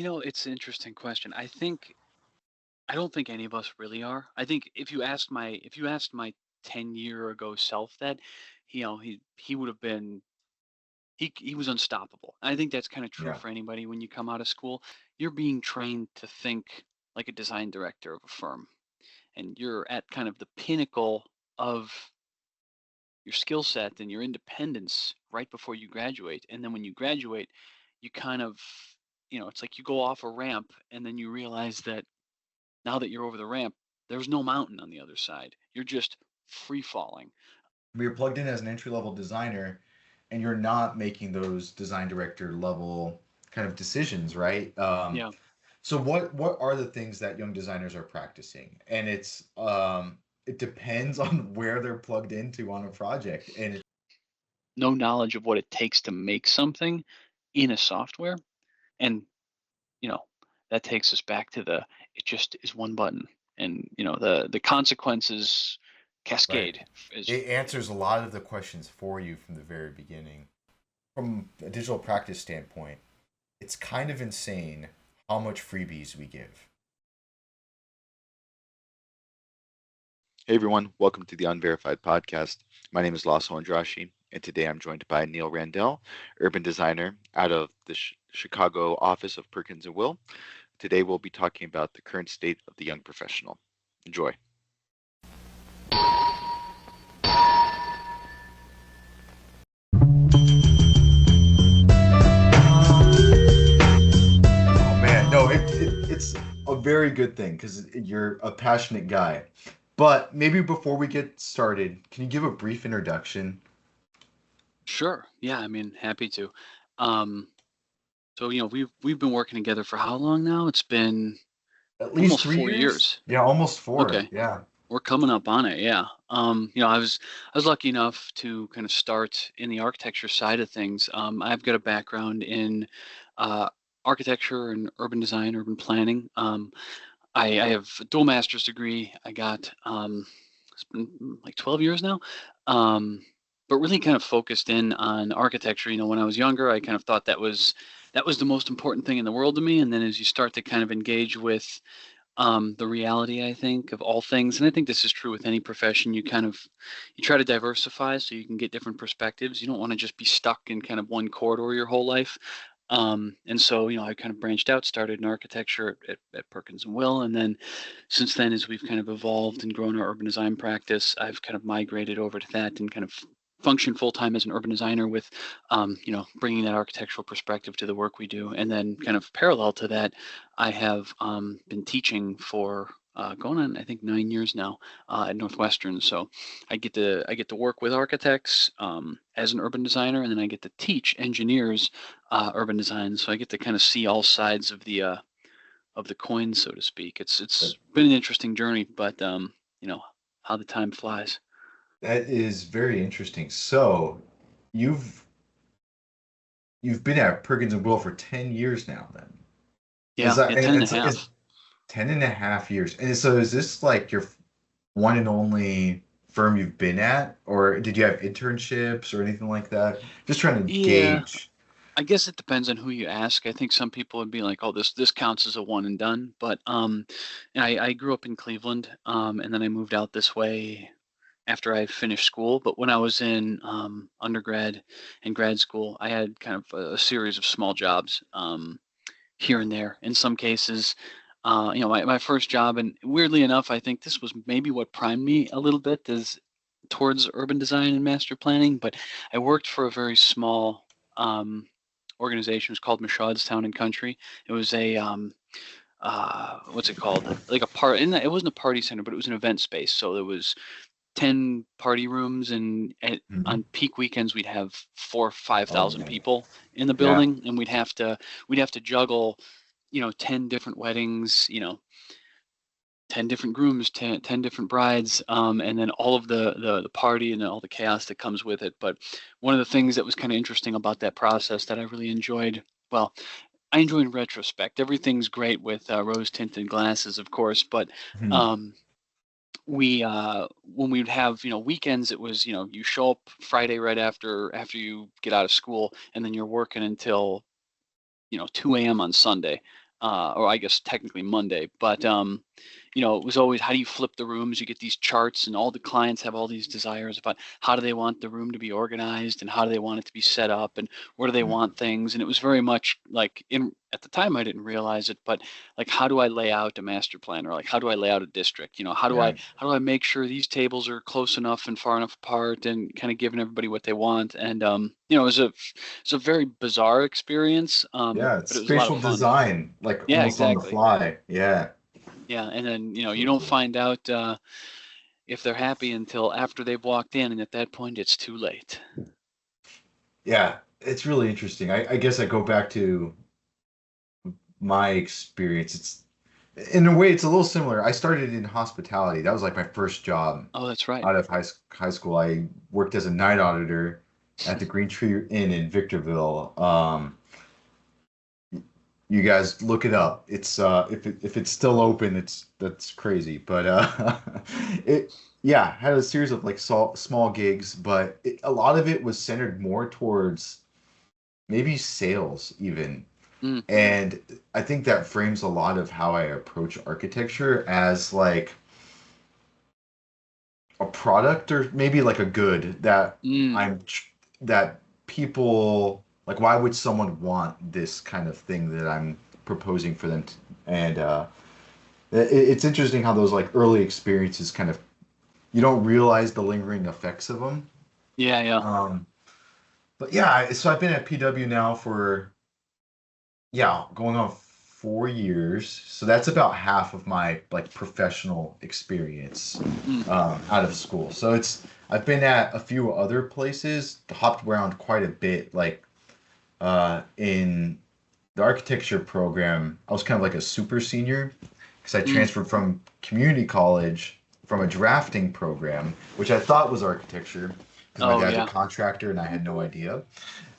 It's an interesting question. I don't think any of us really are. I think if you asked my 10-year ago self that, he would have been he was unstoppable. I think that's kind of true Yeah. for anybody when you come out of school. You're being trained to think like a design director of a firm, and you're at kind of the pinnacle of your skill set and your independence right before you graduate. And then when you graduate, you kind of, it's like you go off a ramp and then you realize that now that you're over the ramp, there's no mountain on the other side. You're just free falling. You're plugged in as an entry level designer, and you're not making those design director level kind of decisions, right? Yeah. So what are the things that young designers are practicing? And it depends on where they're plugged into on a project. And No knowledge of what it takes to make something in a software. And, you know, that takes us back to it just is one button. And, the consequences right, cascade is, it answers a lot of the questions for you from the very beginning. From a digital practice standpoint, it's kind of insane how much freebies we give. Hey everyone, welcome to the Unverified podcast. My name is Laszlo Andrasi, and today I'm joined by Neil Reindel, urban designer out of the Chicago office of Perkins and Will. Today we'll be talking about the current state of the young professional. Enjoy. Oh man, no, it's a very good thing because you're a passionate guy. But maybe before we get started, can you give a brief introduction? sure. Yeah, I mean, happy to. Um, so, we've been working together for how long now? It's been At least almost three 4 years. years? Yeah, almost four. Okay. Yeah. We're coming up on it, yeah. I was lucky enough to kind of start in the architecture side of things. I've got a background in uh, architecture and urban design, urban planning. I have a dual master's degree. I got it's been like 12 years now, but really kind of focused in on architecture. When I was younger, I kind of thought that was the most important thing in the world to me. And then as you start to kind of engage with the reality, I think, of all things, and I think this is true with any profession, you try to diversify so you can get different perspectives. You don't want to just be stuck in kind of one corridor your whole life. And so, I kind of branched out, started in architecture at Perkins and Will, and then since then, as we've kind of evolved and grown our urban design practice, I've kind of migrated over to that and kind of function full time as an urban designer with, bringing that architectural perspective to the work we do. And then, kind of parallel to that, I have been teaching for going on, I think, 9 years now at Northwestern. So I get to work with architects as an urban designer, and then I get to teach engineers urban design. So I get to kind of see all sides of the coin, so to speak. It's been an interesting journey, but how the time flies. That is very interesting. So, you've you've been at Perkins and Will for 10 years now then. Is Yeah, that yeah, and 10 and a it's half. 10 and a half years. And so is this like your one and only firm you've been at, or did you have internships or anything like that? Just trying to Yeah, gauge. I guess it depends on who you ask. I think some people would be like, "Oh, this counts as a one and done." But and I grew up in Cleveland, and then I moved out this way after I finished school. But when I was in undergrad and grad school, I had kind of a series of small jobs here and there. In some cases, my first job, and weirdly enough, I think this was maybe what primed me a little bit is towards urban design and master planning. But I worked for a very small um, organization. It was called Mashaw's Town and Country. It was a what's it called? Like a part. It wasn't a party center, but it was an event space. So there was 10 party rooms, and Mhm. on peak weekends we'd have 4 or Oh 5,000 man. people in the Yeah. building, and we'd have to juggle 10 different weddings, 10 different grooms, 10 different brides, and then all of the party and all the chaos that comes with it. But one of the things that was kind of interesting about that process that I really enjoyed, well, I enjoy in retrospect. Everything's great with rose tinted glasses, of course, but Mhm. um, we when we would have weekends, it was you show up Friday right after you get out of school, and then you're working until 2 a.m. on Sunday. or I guess technically Monday, but it was always, how do you flip the rooms? You get these charts, and all the clients have all these desires about how do they want the room to be organized, and how do they want it to be set up, and where do they want things. And it was very much like, at the time I didn't realize it, but like, how do I lay out a master plan, or like, how do I lay out a district? Yeah. How do I make sure these tables are close enough and far enough apart, and kind of giving everybody what they want? And it was a very bizarre experience, Yeah, it's but it was a lot of spatial fun. design, like Yeah, almost on the exactly. fly. Yeah. Yeah, and then you So don't cool. find out if they're happy until after they've walked in, and at that point it's too late. Yeah, it's really interesting. I guess I go back to my experience. It's in a way it's a little similar. I started in hospitality. That was like my first job Oh, that's right. out of high school. I worked as a night auditor at the Green Tree Inn in Victorville. You guys look it up. It's if it's still open, that's crazy. But it yeah, had a series of like small gigs, but a lot of it was centered more towards maybe sales even. Mm, And I think that frames a lot of how I approach architecture as like a product or maybe like a good that mm. I'm that people like why would someone want this kind of thing that I'm proposing for them to, and it's interesting how those like early experiences kind of you don't realize the lingering effects of them. Yeah, yeah. But yeah, so I've been at PW now for yeah, going on 4 years. So that's about half of my like professional experience Mm. out of school. So it's I've been at a few other places, hopped around quite a bit. Like in the architecture program, I was kind of like a super senior because I Mm. transferred from community college from a drafting program, which I thought was architecture because my Oh, dad's a yeah. contractor and I had no idea.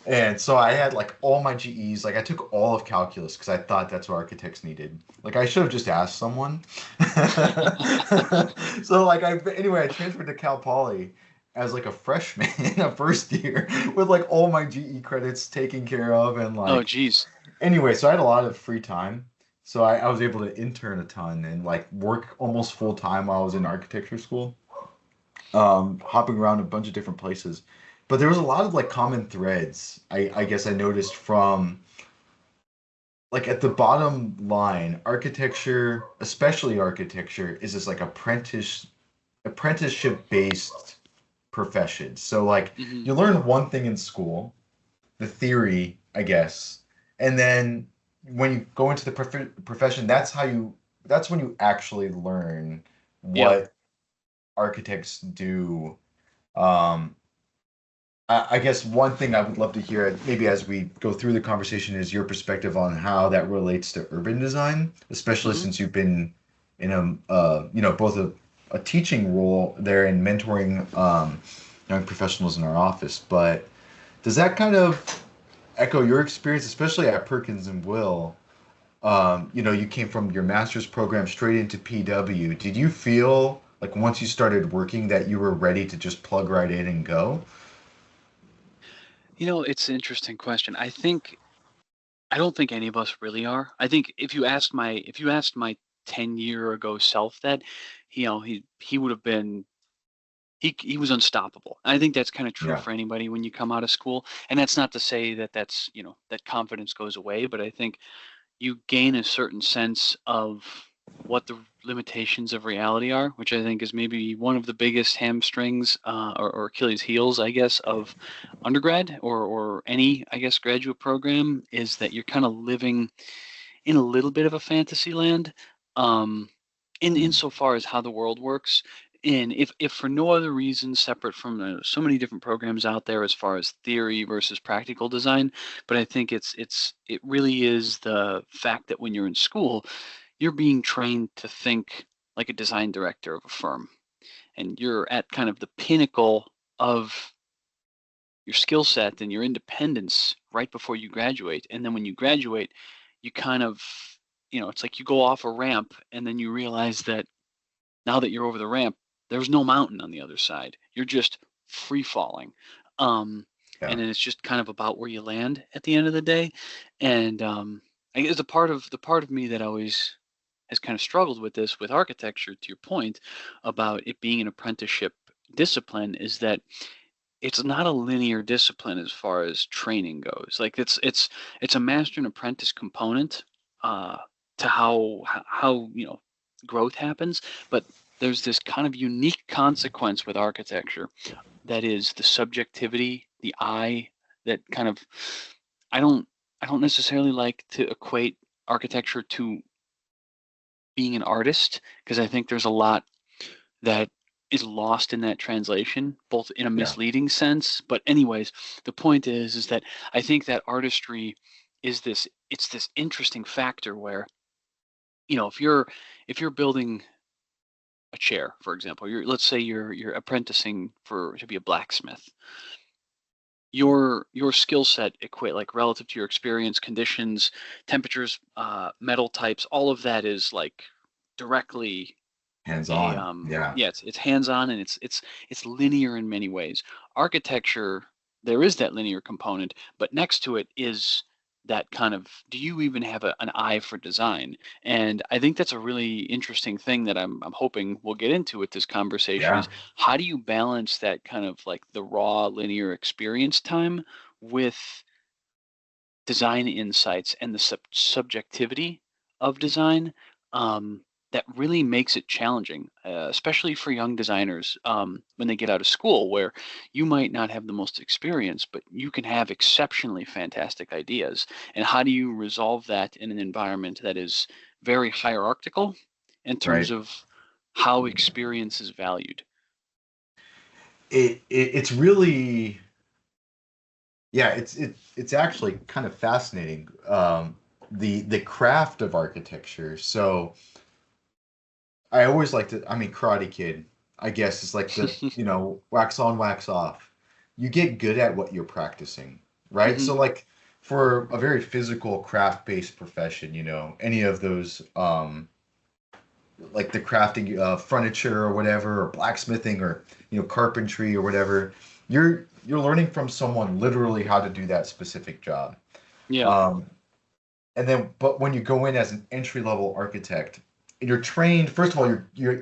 And so I had like all my GEs, like I took all of calculus because I thought that's what architects needed. Like I should have just asked someone. So like I transferred to Cal Poly as like a freshman in a first year with like all my GE credits taken care of and Oh, like geez. anyway, so I had a lot of free time. So I was able to intern a ton and like work almost full time while I was in architecture school, hopping around a bunch of different places. But there was a lot of like common threads. I guess I noticed from like at the bottom line, architecture, especially architecture, is this like apprenticeship based profession. So like Hmm. you learn one thing in school, the theory, I guess, and then when you go into the profession, that's when you actually learn Yep. what architects do. Um, I guess one thing I would love to hear, maybe as we go through the conversation, is your perspective on how that relates to urban design, especially Hmm. since you've been in both a teaching role there and mentoring young professionals in our office. But does that kind of echo your experience, especially at Perkins and Will? You came from your master's program straight into PW. Did you feel like once you started working that you were ready to just plug right in and go? It's an interesting question. I don't think any of us really are. I think if you asked my 10-year ago self that, he would have been he was unstoppable. I think that's kind of true Yeah. for anybody when you come out of school. And that's not to say that that confidence goes away, but I think you gain a certain sense of what the limitations of reality are, which I think is maybe one of the biggest hamstrings, or Achilles heels, I guess, of undergrad, or any, I guess, graduate program, is that you're kind of living in a little bit of a fantasy land, um, in Mm. insofar as how the world works. And if for no other reason separate from so many different programs out there as far as theory versus practical design, but I think it really is the fact that when you're in school, you're being trained to think like a design director of a firm, and you're at kind of the pinnacle of your skill set and your independence right before you graduate. And then when you graduate, you kind of, it's like you go off a ramp, and then you realize that now that you're over the ramp, there's no mountain on the other side. You're just free falling. Um, and Yeah. then it's just kind of about where you land at the end of the day. And I guess the part of me that always has kind of struggled with this with architecture, to your point about it being an apprenticeship discipline, is that it's not a linear discipline as far as training goes. Like it's a master and apprentice component uh, to how growth happens, but there's this kind of unique consequence with architecture that is the subjectivity, the eye, that kind of I don't I don't necessarily like to equate architecture to being an artist because I think there's a lot that is lost in that translation, both in a Yeah. misleading sense. But anyways, the point is that I think that artistry is this interesting factor where, if you're building a chair, for example, let's say you're apprenticing for to be a blacksmith. Your skill set equate like relative to your experience, conditions, temperatures, metal types, all of that is like directly Hands a on. Yeah. yeah, it's hands-on and it's linear in many ways. Architecture, there is that linear component, but next to it is that kind of, do you even have an eye for design? And I think that's a really interesting thing that I'm hoping we'll get into with this conversation Yeah. is how do you balance that kind of like the raw linear experience time with design insights and the subjectivity of design, that really makes it challenging, especially for young designers when they get out of school, where you might not have the most experience, but you can have exceptionally fantastic ideas. And how do you resolve that in an environment that is very hierarchical in terms Right. of how experience is valued? It's really, yeah, it's actually kind of fascinating. The craft of architecture. So I always like to, I mean, Karate Kid, I guess, is like the, wax on, wax off. You get good at what you're practicing, right? Hmm. So like for a very physical craft-based profession, any of those like the crafting furniture or whatever, or blacksmithing or carpentry or whatever, you're learning from someone literally how to do that specific job. Yeah, Um, and then, but when you go in as an entry level architect, and you're trained, first of all,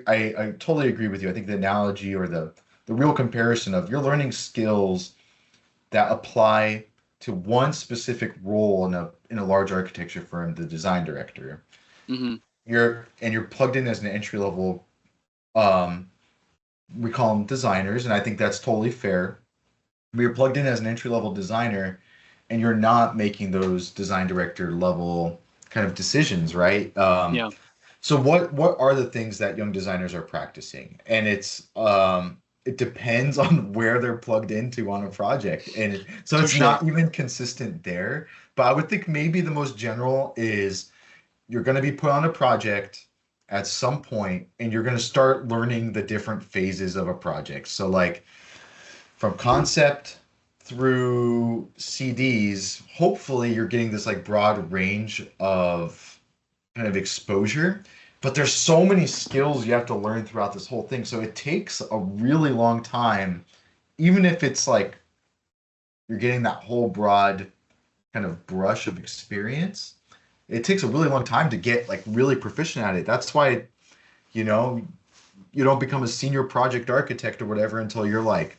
I totally agree with you. I think the analogy or the real comparison of you're learning skills that apply to one specific role in a large architecture firm, the design director. hmm, You're plugged in as an entry level. Um, we call them designers, and I think that's totally fair. But you're plugged in as an entry level designer, and you're not making those design director level kind of decisions, right? yeah, So what are the things that young designers are practicing? And it depends on where they're plugged into on a project. And so it's touche. not even consistent there. But I would think maybe the most general is you're going to be put on a project at some point and you're going to start learning the different phases of a project. So like from concept through CDs, hopefully you're getting this like broad range of kind of exposure. But there's so many skills you have to learn throughout this whole thing. So it takes a really long time, even if it's like you're getting that whole broad kind of brush of experience. It takes a really long time to get like really proficient at it. That's why, you know, you don't become a senior project architect or whatever until you're like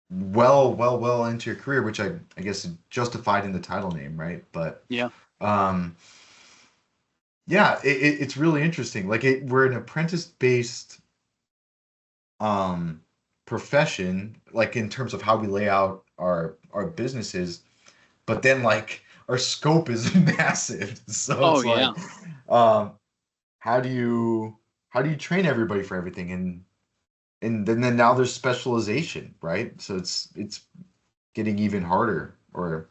well into your career, which I guess is justified in the title name, right? But Yeah, um, yeah, it's really interesting. Like we're an apprentice-based um, profession, like in terms of how we lay out our businesses, but then like our scope is massive. So oh it's like, yeah. um, how do you train everybody for everything? And then now there's specialization, right? So it's getting even harder. Or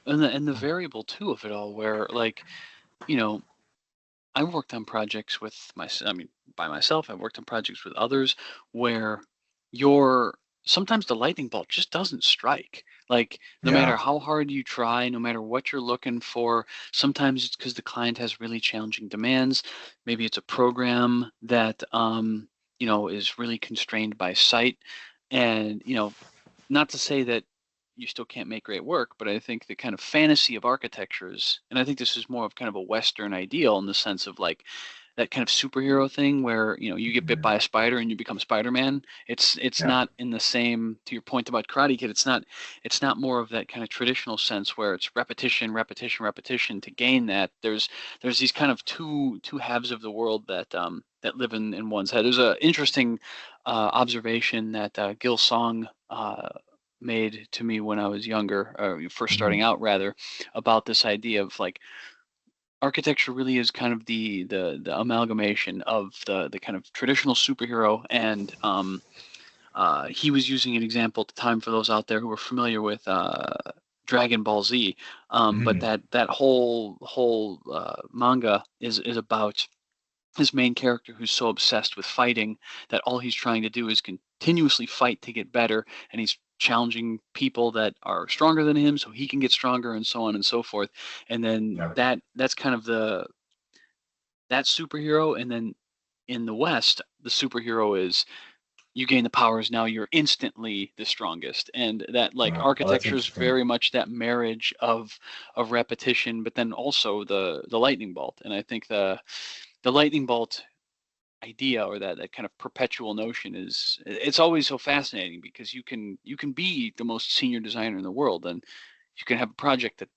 And the variable too of it all, where like, you know, I worked on projects with I mean, by myself. I've worked on projects with others where your sometimes the lightning bolt just doesn't strike. Like no matter yeah, how hard you try, no matter what you're looking for, sometimes it's because the client has really challenging demands. Maybe it's a program that is really constrained by site. And, not to say that you still can't make great work. But I think the kind of fantasy of architectures, and I think this is more of kind of a Western ideal in the sense of like that kind of superhero thing where you get bit by a spider and you become Spider-Man. It's Yeah. not in the same, to your point about Karate Kid, it's not more of that kind of traditional sense where it's repetition, repetition, repetition to gain that. There's these kind of two halves of the world that live in one's head. There's an interesting observation that Gil Song made to me when I was younger, first starting Mhm. out rather, about this idea of like architecture really is kind of the amalgamation of the kind of traditional superhero and he was using an example at the time for those out there who are familiar with Dragon Ball Z, but Mhm. that whole manga is about his main character who's so obsessed with fighting that all he's trying to do is continuously fight to get better, and he's challenging people that are stronger than him so he can get stronger, and so on and so forth. And then Yeah. that's kind of that superhero. And then in the West, the superhero is you gain the powers, now you're instantly the strongest. And that like Oh, that's architecture is interesting. very much that marriage of repetition, but then also the lightning bolt. And I think the lightning bolt idea, or that kind of perpetual notion, it's always so fascinating because you can be the most senior designer in the world, and you can have a project that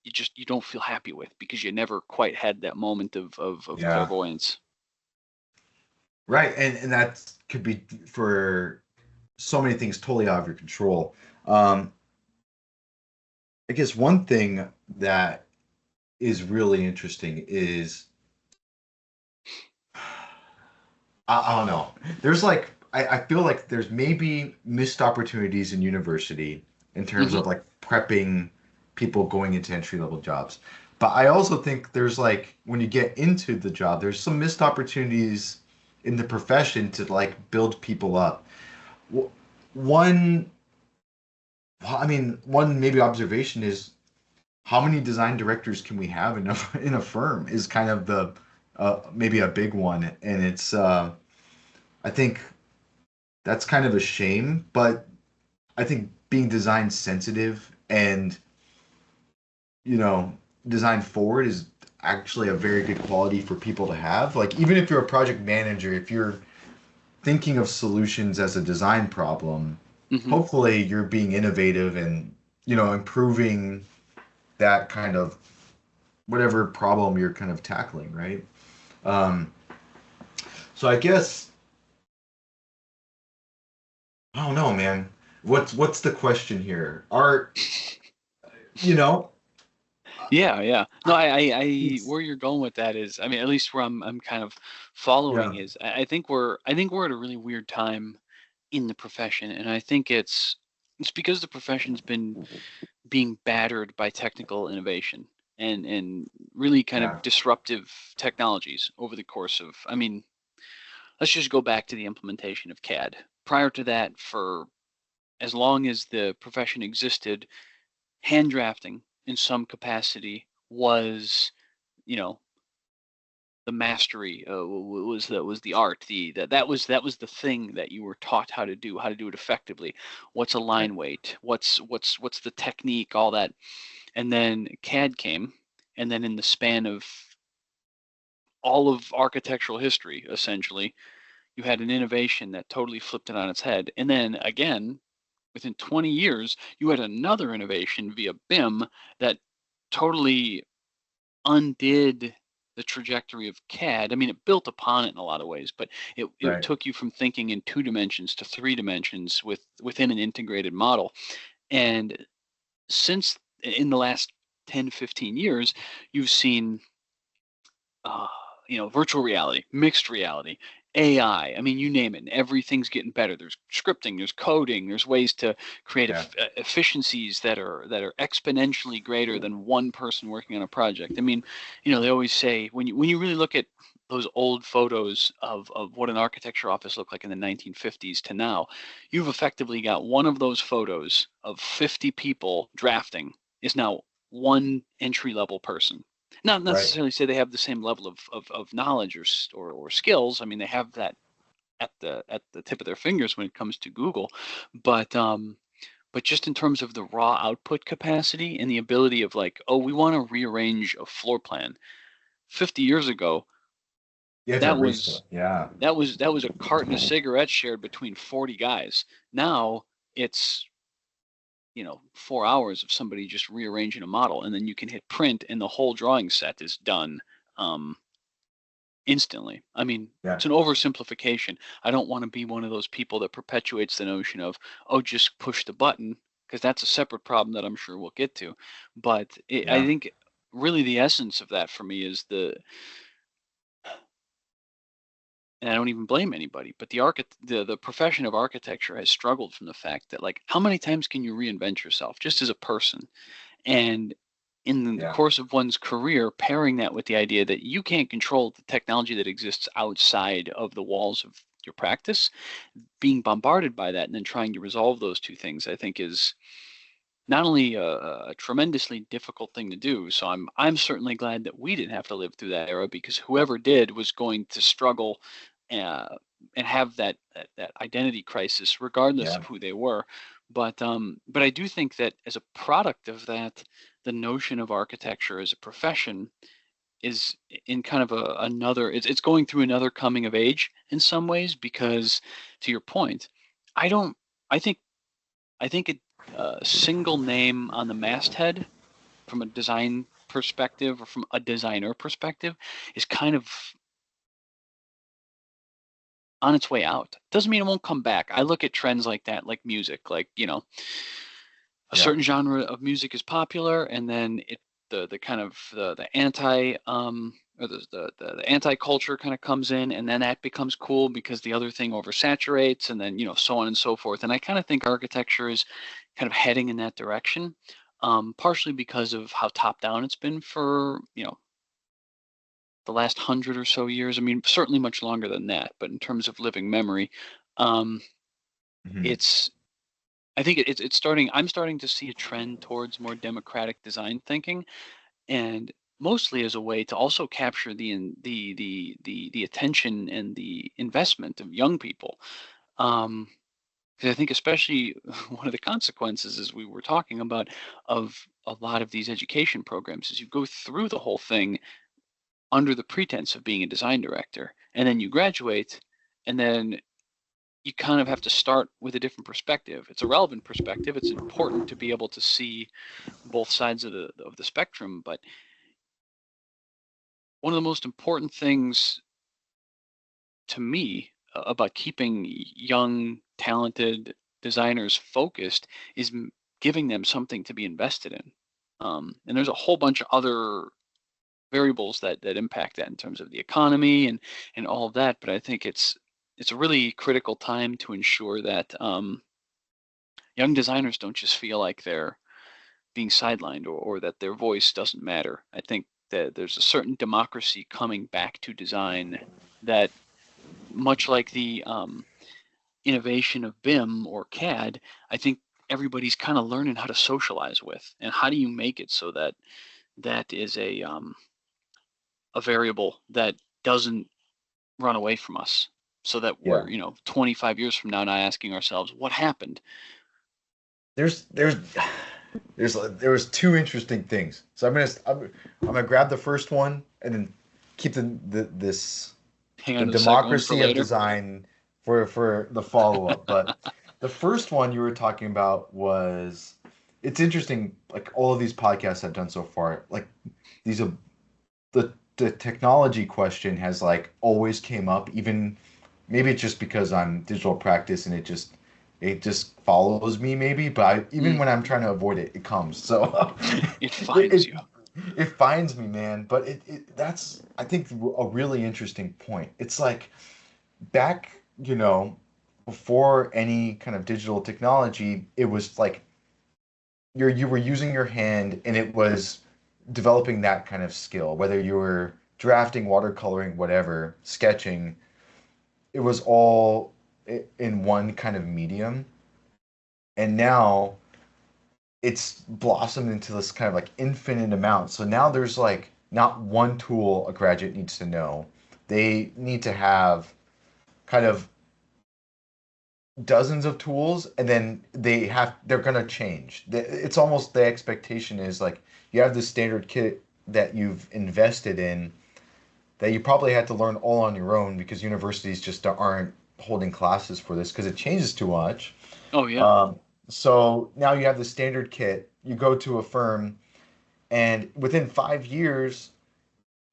you don't feel happy with because you never quite had that moment of Yeah. clairvoyance. Right. And that could be for so many things totally out of your control. Um, I guess one thing that is really interesting is I don't know. There's like I feel like there's maybe missed opportunities in university in terms Hmm. of like prepping people going into entry level jobs. But I also think there's like when you get into the job, there's some missed opportunities in the profession to like build people up. W- One, I mean, one maybe observation is how many design directors can we have in a in a firm is kind of the maybe a big one, and it's I think that's kind of a shame, but I think being design sensitive and, you know, design forward is actually a very good quality for people to have. Like, even if you're a project manager, if you're thinking of solutions as a design problem, Hmm. hopefully you're being innovative and, improving that kind of whatever problem you're kind of tackling, right? Um, so I guess I don't know, man. What's the question here? You know, Yeah, yeah. No, I it's where you're going with that is, I mean, at least where I'm kind of following yeah, is, I think we're at a really weird time in the profession, and I think it's because the profession's been being battered by technical innovation and really kind yeah, of disruptive technologies over the course of, I mean, let's just go back to the implementation of CAD. Prior to that, for as long as the profession existed, hand drafting in some capacity was, you know, the mastery, was the art, that was the thing that you were taught how to do it effectively. What's a right, line weight? What's the technique? All that. And then CAD came, and then in the span of all of architectural history, essentially, you had an innovation that totally flipped it on its head. And then again, within 20 years, you had another innovation via BIM that totally undid the trajectory of CAD. I mean, it built upon it in a lot of ways, but it right. took you from thinking in two dimensions to three dimensions within an integrated model. And since in the last 10, 15 years, you've seen uh, virtual reality, mixed reality, AI. I mean, you name it, and everything's getting better. There's scripting, there's coding, there's ways to create Yeah. efficiencies that are exponentially greater than one person working on a project. I mean, they always say when you really look at those old photos of what an architecture office looked like in the 1950s to now, you've effectively got one of those photos of 50 people drafting is now one entry level person. Not Right. necessarily say they have the same level of knowledge or skills. I mean, they have that at the tip of their fingers when it comes to Google, but but just in terms of the raw output capacity and the ability of like, oh, we want to rearrange a floor plan. 50 years ago, You have to that research. was Yeah. that was a carton of cigarettes shared between 40 guys. Now it's 4 hours of somebody just rearranging a model, and then you can hit print, and the whole drawing set is done um, instantly. I mean, Yeah. it's an oversimplification. I don't want to be one of those people that perpetuates the notion of, oh, just push the button, because that's a separate problem that I'm sure we'll get to. But I Yeah. think really the essence of that for me is and I don't even blame anybody, but the profession of architecture has struggled from the fact that, like, how many times can you reinvent yourself just as a person? And in the Yeah. course of one's career, pairing that with the idea that you can't control the technology that exists outside of the walls of your practice, being bombarded by that and then trying to resolve those two things, I think is not only a tremendously difficult thing to do. So I'm certainly glad that we didn't have to live through that era, because whoever did was going to struggle uh, and have that identity crisis, regardless Yeah. of who they were. But I do think that as a product of that, the notion of architecture as a profession is in kind of another. It's going through another coming of age in some ways, because to your point, I don't. I think a single name on the masthead from a design perspective or from a designer perspective is kind of on its way out. Doesn't mean it won't come back. I look at trends like that, like music, like, a Yeah. certain genre of music is popular, and then the kind of the anti or the anti culture kind of comes in, and then that becomes cool because the other thing oversaturates, and then so on and so forth. And I kind of think architecture is kind of heading in that direction, partially because of how top down it's been for the last 100 or so years. I mean, certainly much longer than that, but in terms of living memory, um, Hmm. it's I think it's starting. I'm starting to see a trend towards more democratic design thinking, and mostly as a way to also capture the attention and the investment of young people. Um, because I think especially one of the consequences, as we were talking about, of a lot of these education programs is you go through the whole thing under the pretense of being a design director, and then you graduate, and then you kind of have to start with a different perspective. It's a relevant perspective. It's important to be able to see both sides of the spectrum. But one of the most important things to me about keeping young, talented designers focused is giving them something to be invested in. And there's a whole bunch of other variables that impact that in terms of the economy and all of that. But I think it's a really critical time to ensure that young designers don't just feel like they're being sidelined, or that their voice doesn't matter. I think that there's a certain democracy coming back to design that, much like the innovation of BIM or CAD, I think everybody's kind of learning how to socialize with, and how do you make it so that that is a variable that doesn't run away from us, so that Yeah. we're 25 years from now not asking ourselves what happened. There's there was two interesting things. So I'm gonna grab the first one and then keep Hang the on to the second one for democracy of later. design for the follow up. But the first one you were talking about was, it's interesting. Like all of these podcasts I've done so far, like these are the technology question has like always came up. Even maybe it's just because I'm digital practice and it just follows me maybe. But even Mm. when I'm trying to avoid it, it comes. So It it, finds it you. it finds me, man. But that's, I think, a really interesting point. It's like back, before any kind of digital technology, it was like you were using your hand and it was developing that kind of skill, whether you were drafting, watercoloring, whatever, sketching, it was all in one kind of medium. And now it's blossomed into this kind of like infinite amount. So now there's like not one tool a graduate needs to know. They need to have kind of dozens of tools, and then they're gonna change. It's almost the expectation is like you have this standard kit that you've invested in that you probably had to learn all on your own because universities just aren't holding classes for this because it changes too much. Oh yeah. Um, so now you have the standard kit. You go to a firm, and within 5 years,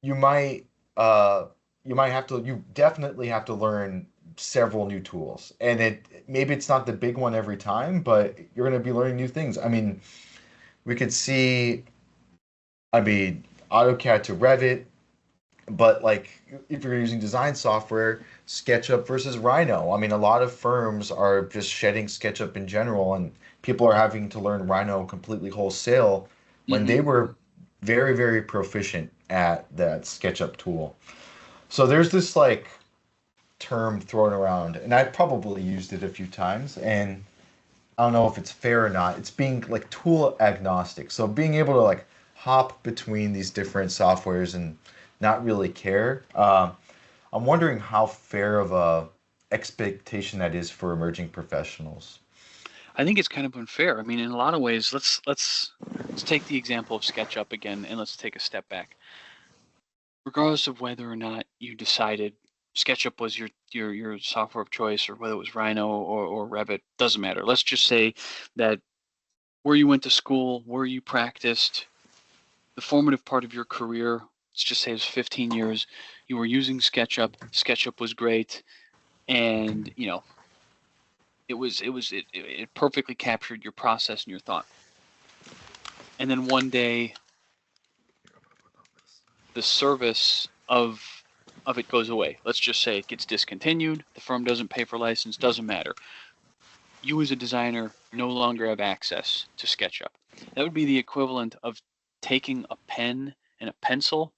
you might uh, you definitely have to learn several new tools, and maybe it's not the big one every time, but you're going to be learning new things. I mean, we could see, I mean, AutoCAD to Revit, but like if you're using design software, SketchUp versus Rhino. I mean, a lot of firms are just shedding SketchUp in general, and people are having to learn Rhino completely wholesale when Hmm. they were very, very proficient at that SketchUp tool. So there's this like term thrown around, and I've probably used it a few times, and I don't know if it's fair or not. It's being like tool agnostic. So being able to like hop between these different softwares and not really care. I'm wondering how fair of a expectation that is for emerging professionals. I think it's kind of unfair. I mean, in a lot of ways, let's take the example of SketchUp again, and let's take a step back. Regardless of whether or not you decided SketchUp was your software of choice, or whether it was Rhino or Revit, doesn't matter. Let's just say that where you went to school, where you practiced, the formative part of your career, let's just say it was 15 years, you were using SketchUp. SketchUp was great, and it perfectly captured your process and your thought. And then one day, the service of it goes away. Let's just say it gets discontinued. The firm doesn't pay for license. Doesn't matter. You as a designer no longer have access to SketchUp. That would be the equivalent of taking a pen and a pencil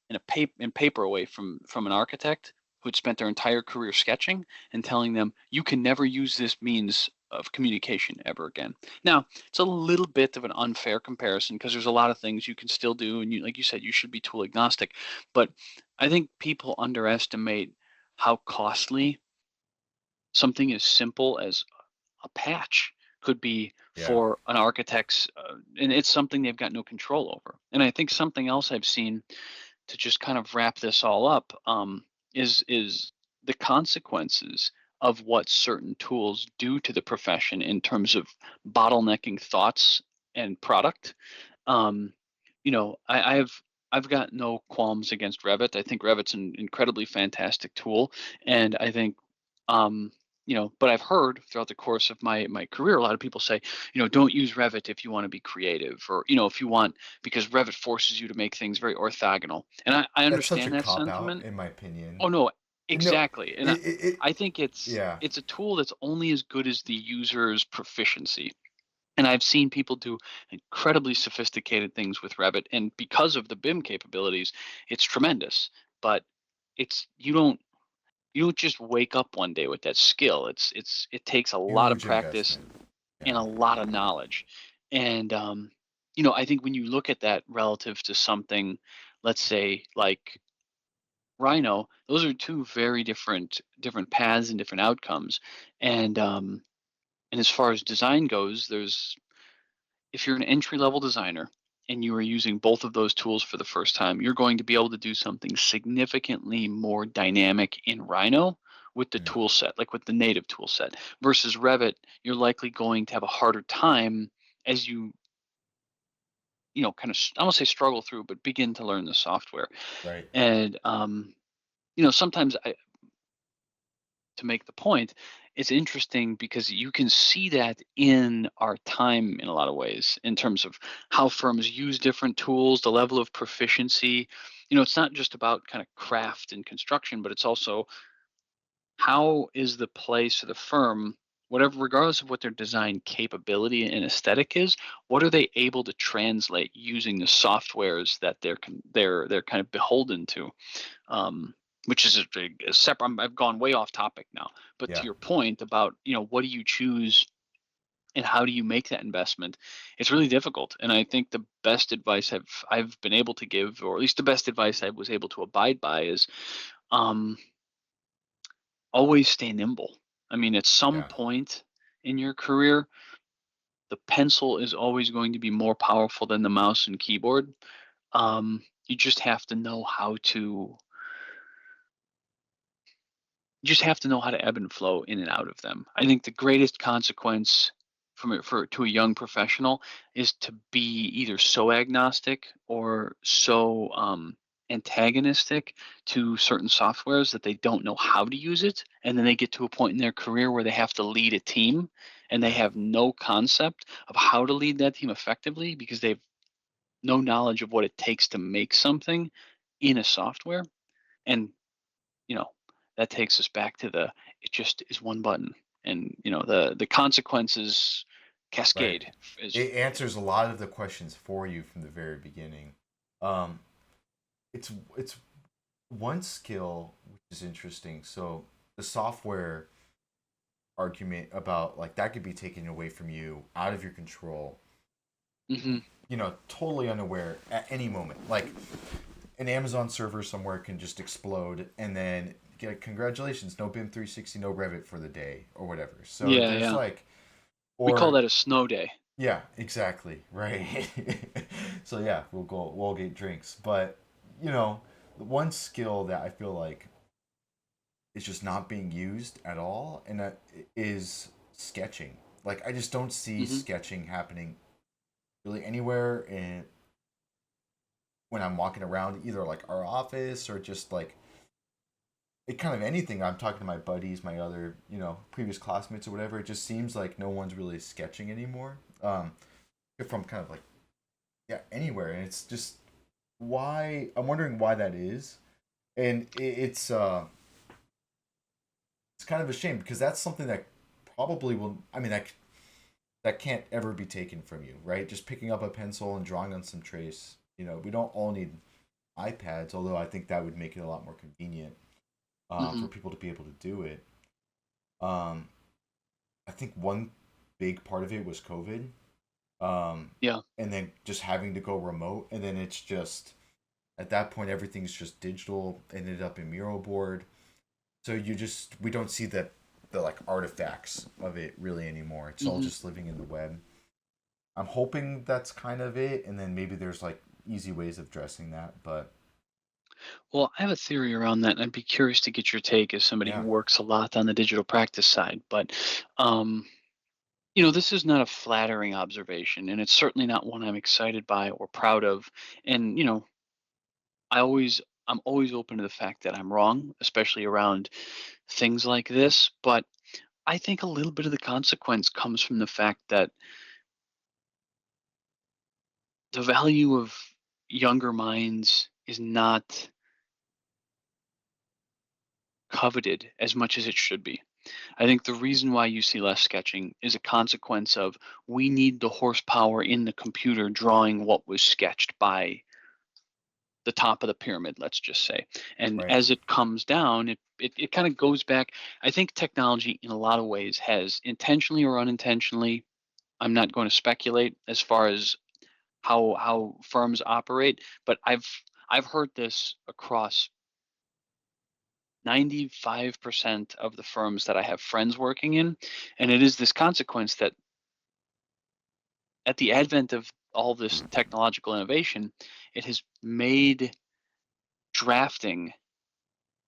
and paper away from an architect who'd spent their entire career sketching and telling them you can never use this means of communication ever again. Now, it's a little bit of an unfair comparison because there's a lot of things you can still do, and like you said, you should be tool agnostic. But I think people underestimate how costly something as simple as a patch could be Yeah. for an architect's, and it's something they've got no control over. And I think something else I've seen to just kind of wrap this all up, is the consequences of what certain tools do to the profession in terms of bottlenecking thoughts and product. Um, I've got no qualms against Revit. I think Revit's an incredibly fantastic tool, and I think, um, but I've heard throughout the course of my career, a lot of people say, don't use Revit if you want to be creative, or if you want, because Revit forces you to make things very orthogonal. And I That's such a understand that cop out, sentiment. in my opinion. Oh no, No, exactly. And it I think it's yeah. it's a tool that's only as good as the user's proficiency. And I've seen people do incredibly sophisticated things with Revit, and because of the BIM capabilities, it's tremendous. But it's you don't just wake up one day with that skill. It takes a lot of Huge practice investment. and Yeah. a lot of knowledge. And I think when you look at that relative to something, let's say like Rhino, those are two very different paths and different outcomes. And as far as design goes, there's if you're an entry level designer and you are using both of those tools for the first time, you're going to be able to do something significantly more dynamic in Rhino with the Mm. tool set, like with the native tool set, versus Revit, you're likely going to have a harder time as kind of, I won't say struggle through, but begin to learn the software. Right. And, sometimes to make the point, it's interesting because you can see that in our time in a lot of ways in terms of how firms use different tools, the level of proficiency. It's not just about kind of craft and construction, but it's also how is the place of the firm, whatever, regardless of what their design capability and aesthetic is, what are they able to translate using the softwares that they're kind of beholden to, which is a separate. I've gone way off topic now, but to Yeah. your point about what do you choose and how do you make that investment, it's really difficult. And I think the best advice I've been able to give, or at least the best advice I was able to abide by, is um, always stay nimble. I mean, at some Yeah. point in your career, the pencil is always going to be more powerful than the mouse and keyboard. You just have to know how to you just have to know how to ebb and flow in and out of them. I think the greatest consequence from it for to a young professional is to be either so agnostic or so antagonistic to certain softwares that they don't know how to use it, and then they get to a point in their career where they have to lead a team and they Yeah. have no concept of how to lead that team effectively because they've no knowledge of what it takes to make something in a software. And you know, that takes us back to the it just is one button, and the consequences Right. cascade is It answers a lot of the questions for you from the very beginning. Um, it's one skill which is interesting. So the software argument about like that could be taken away from you, out of your control. hmm Totally unaware at any moment. Like an Amazon server somewhere can just explode, and then get congratulations, no BIM 360, no Revit for the day or whatever. So yeah, there's yeah, like, we call or that a snow day. yeah, exactly, right. So yeah, we'll go, we'll get drinks, but you know, the one skill that I feel like is just not being used at all, and that is sketching. Like I just don't see hmm sketching happening really anywhere in when I'm walking around either like our office or just like it kind of anything. I'm talking to my buddies, my other, previous classmates or whatever. It just seems like no one's really sketching anymore. If I'm kind of like, yeah, anywhere. And it's just why I'm wondering why that is. And it's kind of a shame because that's something that probably will, I mean, that can't ever be taken from you, right? Just picking up a pencil and drawing on some trace. We don't all need iPads, although I think that would make it a lot more convenient for hmm people to be able to do it. Um, I think one big part of it was COVID, yeah. and then just having to go remote, and then it's just at that point everything's just digital. Ended up in mural board, so we don't see the like artifacts of it really anymore. It's all hmm just living in the web. I'm hoping that's kind of it, and then maybe there's like easy ways of addressing that. But Well, I have a theory around that, and I'd be curious to get your take as somebody who yeah, works a lot on the digital practice side. But um, this is not a flattering observation, and it's certainly not one I'm excited by or proud of. And I'm always open to the fact that I'm wrong, especially around things like this. But I think a little bit of the consequence comes from the fact that the value of younger minds is not coveted as much as it should be. I think the reason why you see less sketching is a consequence of we need the horsepower in the computer drawing what was sketched by the top of the pyramid, let's just say. And right. as it comes down, it kind of goes back. I think technology in a lot of ways has intentionally or unintentionally, I'm not going to speculate as far as how firms operate, but I've heard this across 95% of the firms that I have friends working in, and it is this consequence that at the advent of all this technological innovation, it has made drafting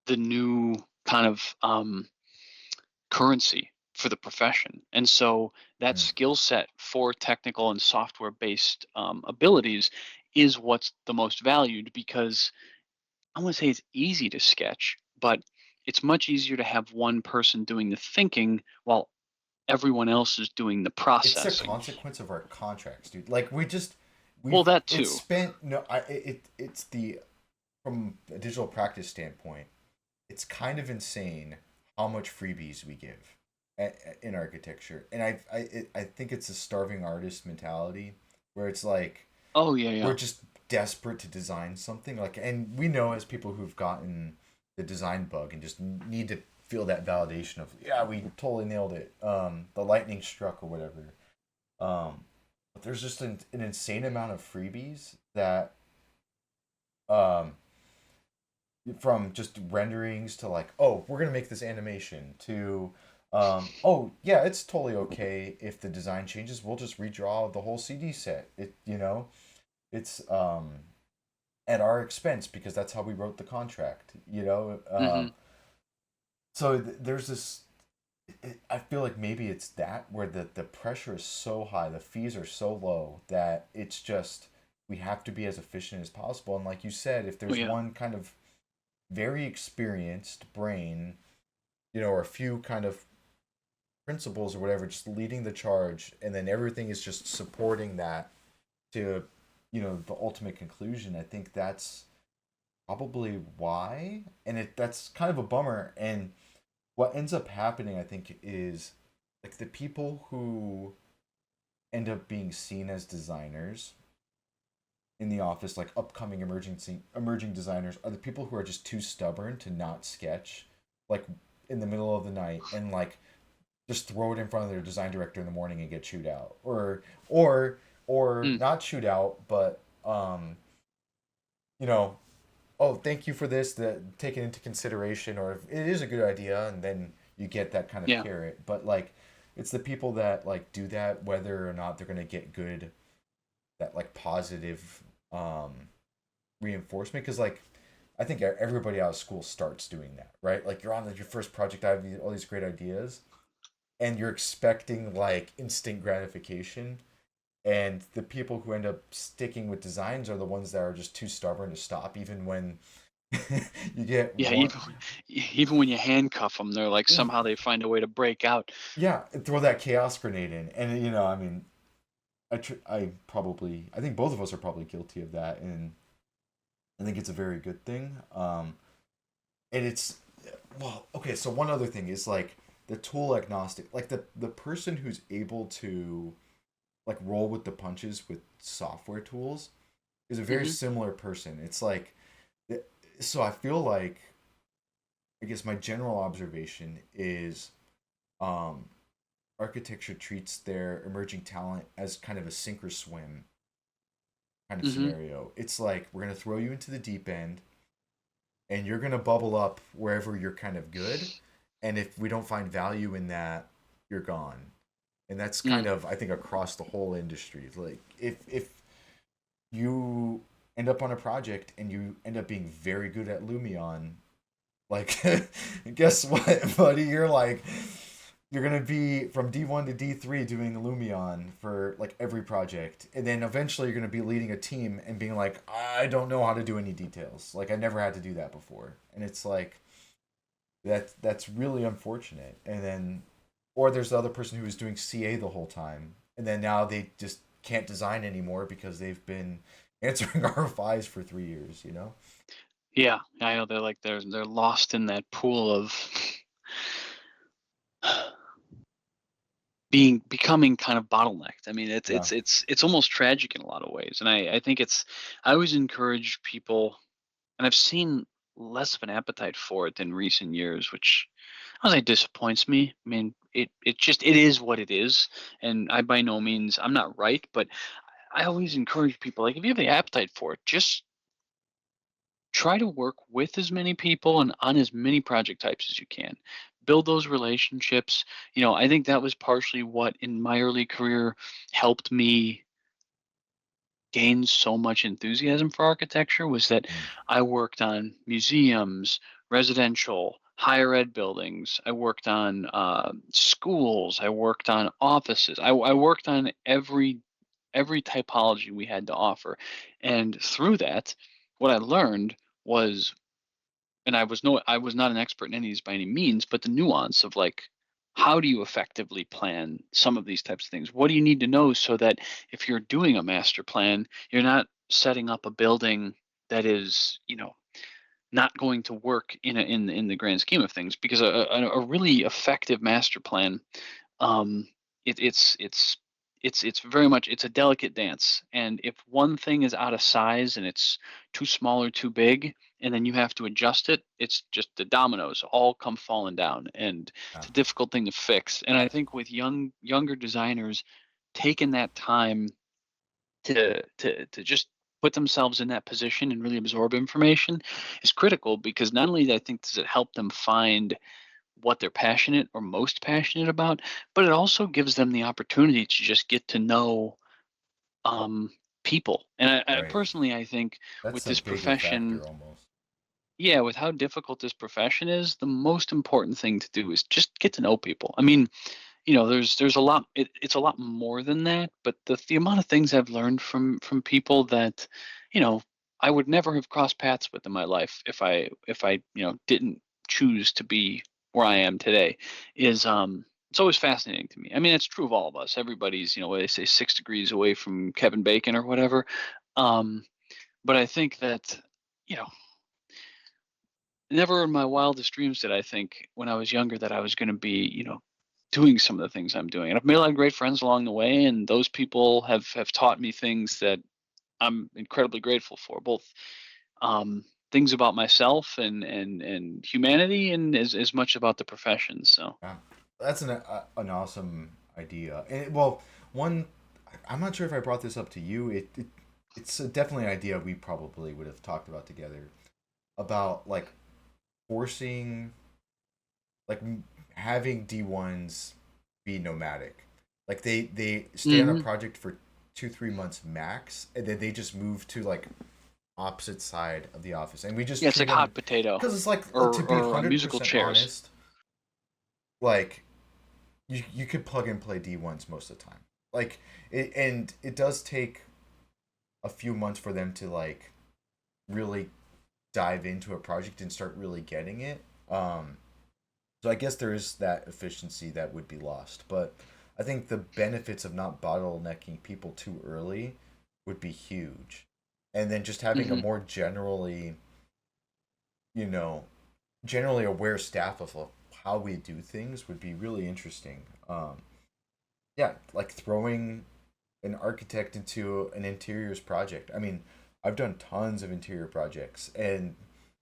the new kind of currency for the profession. And so that Mm. skill set for technical and software based abilities is what's the most valued because I want to say it's easy to sketch, but it's much easier to have one person doing the thinking while everyone else is doing the It's a processing. consequence of our contracts, dude. Like Well, that it's too. spent no, it's the from a digital practice standpoint, it's kind of insane how much freebies we give in architecture, and I think it's a starving artist mentality where it's like Oh, yeah, we're yeah. just desperate to design something like, and we know as people who've gotten the design bug and just need to feel that validation of yeah we totally nailed it, the lightning struck or whatever. But there's just an insane amount of freebies that um from just renderings to like, oh, we're gonna make this animation to Oh yeah, it's totally okay if the design changes. We'll just redraw the whole CD set. It's at our expense because that's how we wrote the contract. Hmm. So there's this. I feel like maybe it's that where the pressure is so high, the fees are so low that it's just we have to be as efficient as possible. And like you said, if Oh there's yeah. one kind of very experienced brain, or a few kind of principles or whatever, just leading the charge, and then everything is just supporting that to, the ultimate conclusion. I think that's probably why, and that's kind of a bummer. And what ends up happening, I think, is like the people who end up being seen as designers in the office, like upcoming emerging designers, are the people who are just too stubborn to not sketch, like in the middle of the night, and like just throw it in front of their design director in the morning and get chewed out, or Mm. not chewed out, but you know, oh, thank you for this, that taken into consideration, or if it is a good idea, and then you get that kind of Yeah. carrot. But like, it's the people that like do that, whether or not they're gonna get good, that like positive um reinforcement, because like I think everybody out of school starts doing that, right? Like you're on your first project, I have all these great ideas, and you're expecting like instant gratification. And the people who end up sticking with designs are the ones that are just too stubborn to stop, even when you get Yeah. one. Even when you handcuff them, they're like somehow they find a way to break out. Yeah, and throw that chaos grenade in, and I mean, I think both of us are probably guilty of that, and I think it's a very good thing. And it's well, okay. So one other thing is like the tool agnostic, like the person who's able to like roll with the punches with software tools is a very Hmm. similar person. It's like, so I feel like, I guess my general observation is, um, architecture treats their emerging talent as kind of a sink or swim kind of Hmm. scenario. It's like we're gonna throw you into the deep end, and you're gonna bubble up wherever you're kind of good, and if we don't find value in that, you're gone. And that's kind Mm. of, I think, across the whole industry. Like if you end up on a project and you end up being very good at Lumion, like guess what, buddy? You're gonna be from D1 to D3 doing Lumion for like every project, and then eventually you're gonna be leading a team and being like, I don't know how to do any details. Like I never had to do that before, and it's like that's really unfortunate. And then, or there's the other person who was doing CA the whole time, and then now they just can't design anymore because they've been answering RFIs for 3 years. Yeah. I know they're lost in that pool of becoming kind of bottlenecked. I mean, it's Yeah. it's it's it's almost tragic in a lot of ways. And I think I always encourage people, and I've seen less of an appetite for it than recent years, which I don't say disappoints me. I mean, it is what it is, and I by no means I'm not right, but I always encourage people, like, if you have the appetite for it, just try to work with as many people and on as many project types as you can. Build those relationships. I think that was partially what in my early career helped me gain so much enthusiasm for architecture, was that Mm. I worked on museums, residential, higher ed buildings. I worked on schools. I worked on offices. I worked on every typology we had to offer, and through that, what I learned was, and I was not an expert in any of these by any means, but the nuance of, like, how do you effectively plan some of these types of things? What do you need to know so that if you're doing a master plan, you're not setting up a building that is, not going to work in the grand scheme of things? Because a really effective master plan, um, it, it's very much, it's a delicate dance, and if one thing is out of size and it's too small or too big, and then you have to adjust it, it's just the dominoes all come falling down, and Yeah. it's a difficult thing to fix. And I think with younger designers taking that time to just put themselves in that position and really absorb information is critical, because not only I think does it help them find what they're passionate or most passionate about, but it also gives them the opportunity to just get to know um, people. And I Right. personally, I think with That's a this bigger profession, factor almost. yeah, with how difficult this profession is, the most important thing to do is just get to know people. I mean, there's a lot. It's a lot more than that, but the amount of things I've learned from people that, you know, I would never have crossed paths with in my life if I didn't choose to be where I am today, is it's always fascinating to me. I mean, it's true of all of us. Everybody's, what they say, 6 degrees away from Kevin Bacon or whatever. Um, but I think that, you know, never in my wildest dreams did I think when I was younger that I was going to be, doing some of the things I'm doing. And I've made a lot of great friends along the way, and those people have taught me things that I'm incredibly grateful for, both things about myself and humanity, and as much about the profession. So Yeah, that's an awesome idea. And well, one, I'm not sure if I brought this up to you. It's definitely an idea we probably would have talked about together about like forcing like having D1s be nomadic. Like they stay on a hmm project for 2 3 months max, and then they just move to like opposite side of the office, and we just yeah, it's treat like them hot potato because it's like or to be musical 100% chairs. honest, like you could plug and play D1s most of the time. Like and it does take a few months for them to like really dive into a project and start really getting it. So I guess there is that efficiency that would be lost, but I think the benefits of not bottlenecking people too early would be huge. And then just having a hmm more you know, generally aware staff of how we do things would be really interesting. Yeah, like throwing an architect into an interiors project. I mean, I've done tons of interior projects, and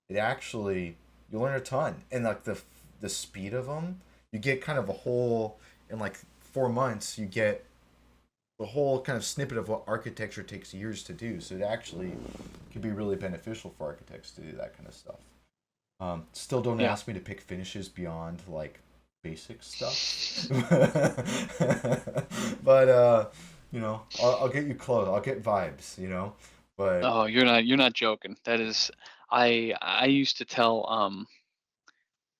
it actually you learn a ton, and like the speed of them, you get kind of a whole in like 4 months. You get the whole kind of snippet of what architecture takes years to do. So it actually could be really beneficial for architects to do that kind of stuff. Still don't Yeah. ask me to pick finishes beyond like basic stuff. But I'll get you close. I'll get vibes, But Oh, you're not joking. That is, I used to tell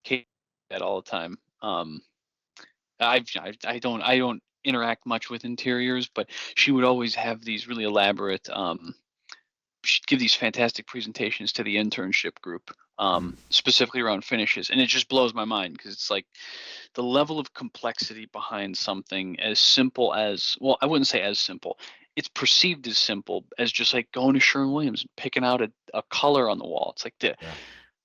Kate that all the time. I don't interact much with interiors, but she would always have these really elaborate. She'd give these fantastic presentations to the internship group, specifically around finishes, and it just blows my mind because it's like the level of complexity behind something as simple as, well, I wouldn't say as simple. It's perceived as simple as just like going to Sherwin-Williams and picking out a color on the wall. It's like yeah,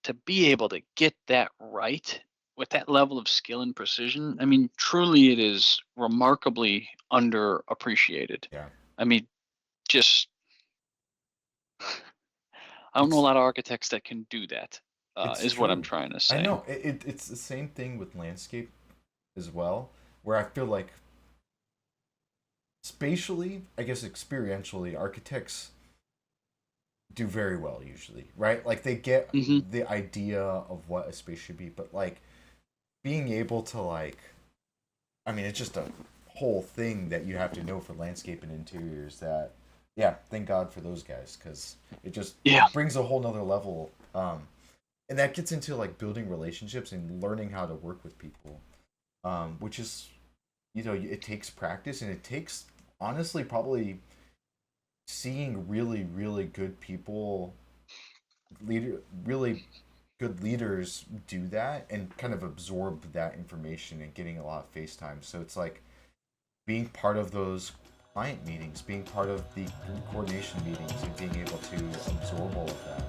to be able to get that right with that level of skill and precision, I mean, truly it is remarkably underappreciated. yeah. I mean, just I don't know a It's lot of architects that can do that, it's is what I'm true. trying to I say. know it's the same thing with landscape as well, where I feel like spatially, I guess experientially, architects do very well usually, right? Like they get hmm the idea of what a space should be, but like being able to like, I mean, it's just a whole thing that you have to know for landscape and interiors. That, yeah, thank God for those guys because it just Yeah. it brings a whole nother level. And that gets into like building relationships and learning how to work with people, which is, it takes practice and it takes honestly probably seeing really really good people really good leaders do that and kind of absorb that information and getting a lot of face time. So it's like being part of those client meetings, being part of the coordination meetings, and being able to absorb all of that.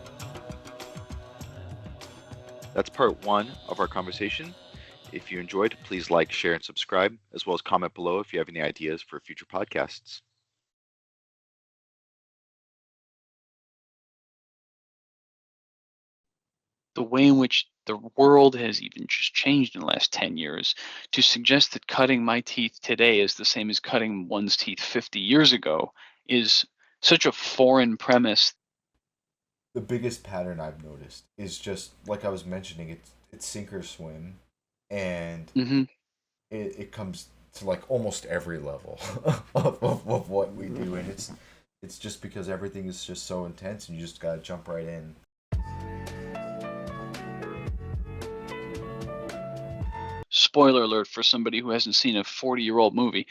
That's part one of our conversation. If you enjoyed, please like, share, and subscribe, as well as comment below if you have any ideas for future podcasts. The way in which the world has even just changed in the last 10 years, to suggest that cutting my teeth today is the same as cutting one's teeth 50 years ago is such a foreign premise. The biggest pattern I've noticed is just like I was mentioning, it's sink or swim. and Mm-hmm. it comes to like almost every level of what we do, and it's just because everything is just so intense, and you just gotta jump right in. Spoiler alert for somebody who hasn't seen a 40-year-old movie.